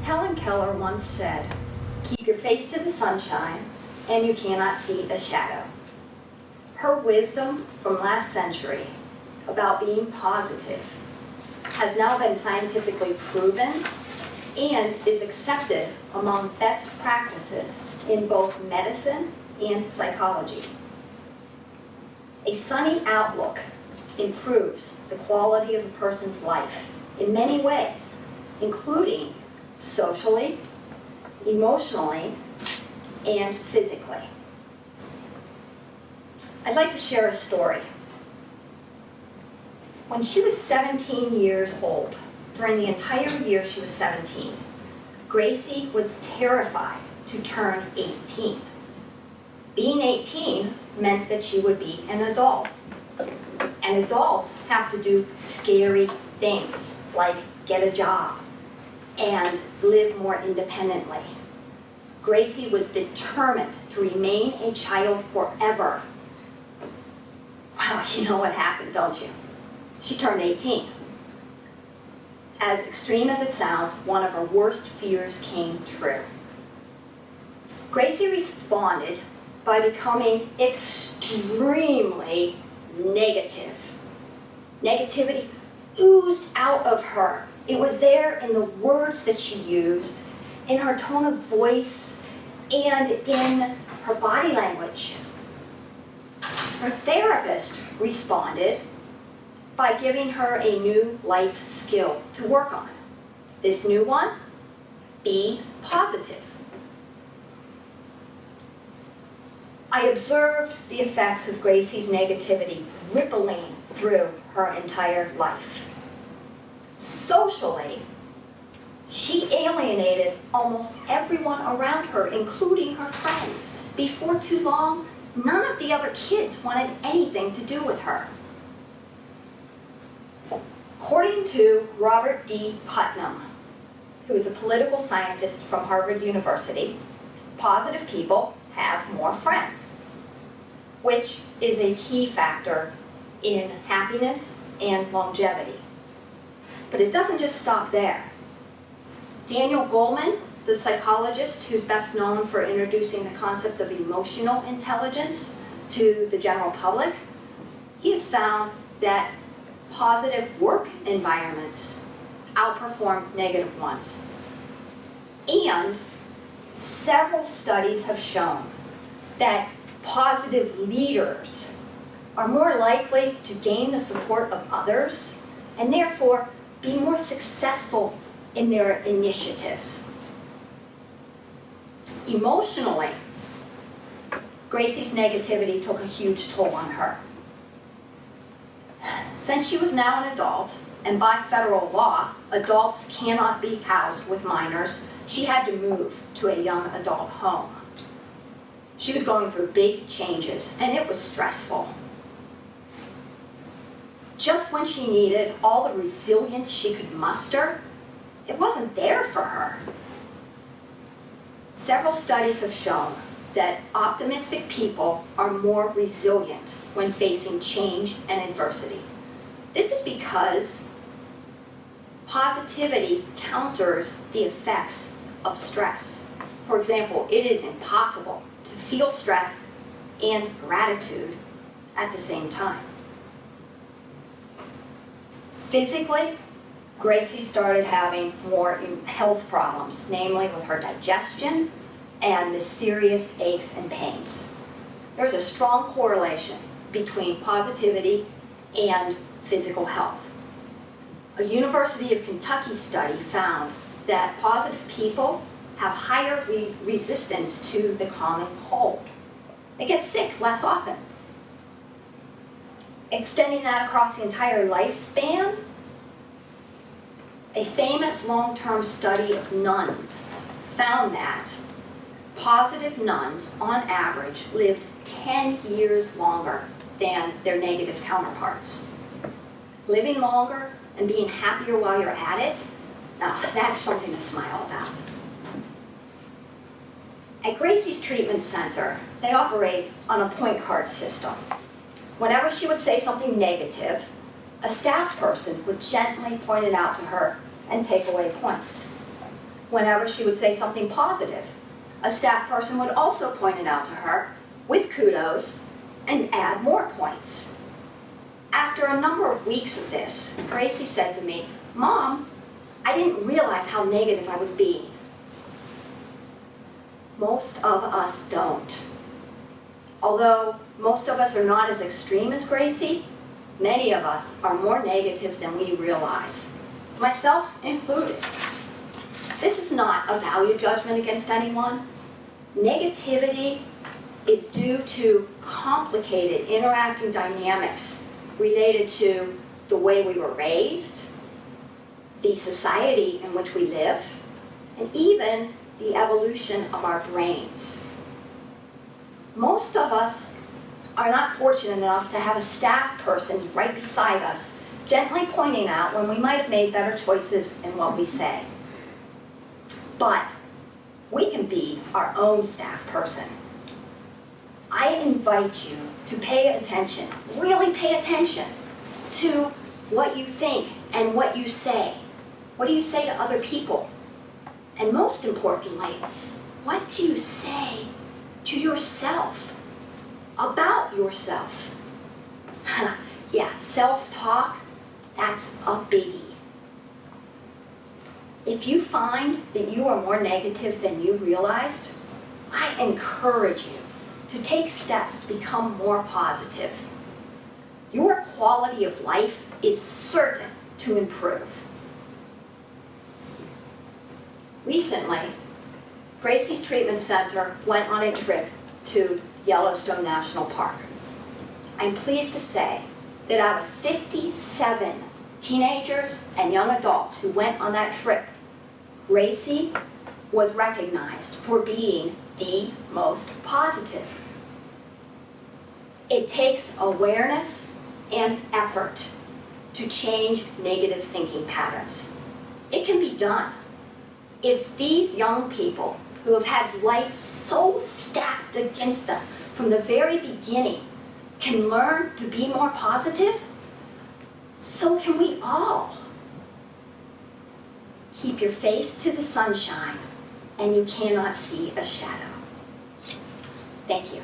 Helen Keller once said, "Keep your face to the sunshine, and you cannot see a shadow." Her wisdom from last century about being positive has now been scientifically proven and is accepted among best practices in both medicine and psychology. A sunny outlook improves the quality of a person's life in many ways, including socially, emotionally, and physically. I'd like to share a story. When she was 17 years old, during the entire year she was 17, Gracie was terrified to turn 18. Being 18 meant that she would be an adult. And adults have to do scary things, like get a job and live more independently. Gracie was determined to remain a child forever. Well, you know what happened, don't you? She turned 18. As extreme as it sounds, one of her worst fears came true. Gracie responded by becoming extremely negative. Negativity oozed out of her. It was there in the words that she used, in her tone of voice, and in her body language. Her therapist responded by giving her a new life skill to work on. This new one, be positive. I observed the effects of Gracie's negativity rippling through her entire life. Socially, she alienated almost everyone around her, including her friends. Before too long, none of the other kids wanted anything to do with her. According to Robert D. Putnam, who is a political scientist from Harvard University, positive people have more friends, which is a key factor in happiness and longevity. But it doesn't just stop there. Daniel Goleman, the psychologist who's best known for introducing the concept of emotional intelligence to the general public, he has found that positive work environments outperform negative ones. And several studies have shown that positive leaders are more likely to gain the support of others and therefore be more successful in their initiatives. Emotionally, Gracie's negativity took a huge toll on her. Since she was now an adult, and by federal law, adults cannot be housed with minors, she had to move to a young adult home. She was going through big changes, and it was stressful. Just when she needed all the resilience she could muster, it wasn't there for her. Several studies have shown that optimistic people are more resilient when facing change and adversity. This is because positivity counters the effects of stress. For example, it is impossible to feel stress and gratitude at the same time. Physically, Gracie started having more health problems, namely with her digestion and mysterious aches and pains. There's a strong correlation between positivity and physical health. A University of Kentucky study found that positive people have higher resistance to the common cold. They get sick less often. Extending that across the entire lifespan, a famous long-term study of nuns found that positive nuns, on average, lived 10 years longer than their negative counterparts. Living longer and being happier while you're at it, that's something to smile about. At Gracie's treatment center, they operate on a point card system. Whenever she would say something negative, a staff person would gently point it out to her and take away points. whenever she would say something positive. A staff person would also point it out to her with kudos and add more points. After a number of weeks of this, Gracie said to me, "Mom, I didn't realize how negative I was being." Most of us don't. Although most of us are not as extreme as Gracie, many of us are more negative than we realize, myself included. This is not a value judgment against anyone. Negativity is due to complicated interacting dynamics related to the way we were raised, the society in which we live, and even the evolution of our brains. Most of us are not fortunate enough to have a staff person right beside us, gently pointing out when we might have made better choices in what we say. But we can be our own staff person. I invite you to pay attention, really pay attention to what you think and what you say. What do you say to other people? And most importantly, what do you say to yourself about yourself? Yeah, self-talk, that's a biggie. If you find that you are more negative than you realized, I encourage you to take steps to become more positive. Your quality of life is certain to improve. Recently, Gracie's Treatment Center went on a trip to Yellowstone National Park. I'm pleased to say that out of 57 teenagers and young adults who went on that trip, Gracie was recognized for being the most positive. It takes awareness and effort to change negative thinking patterns. It can be done. If these young people who have had life so stacked against them from the very beginning can learn to be more positive, so can we all. Keep your face to the sunshine, and you cannot see a shadow. Thank you.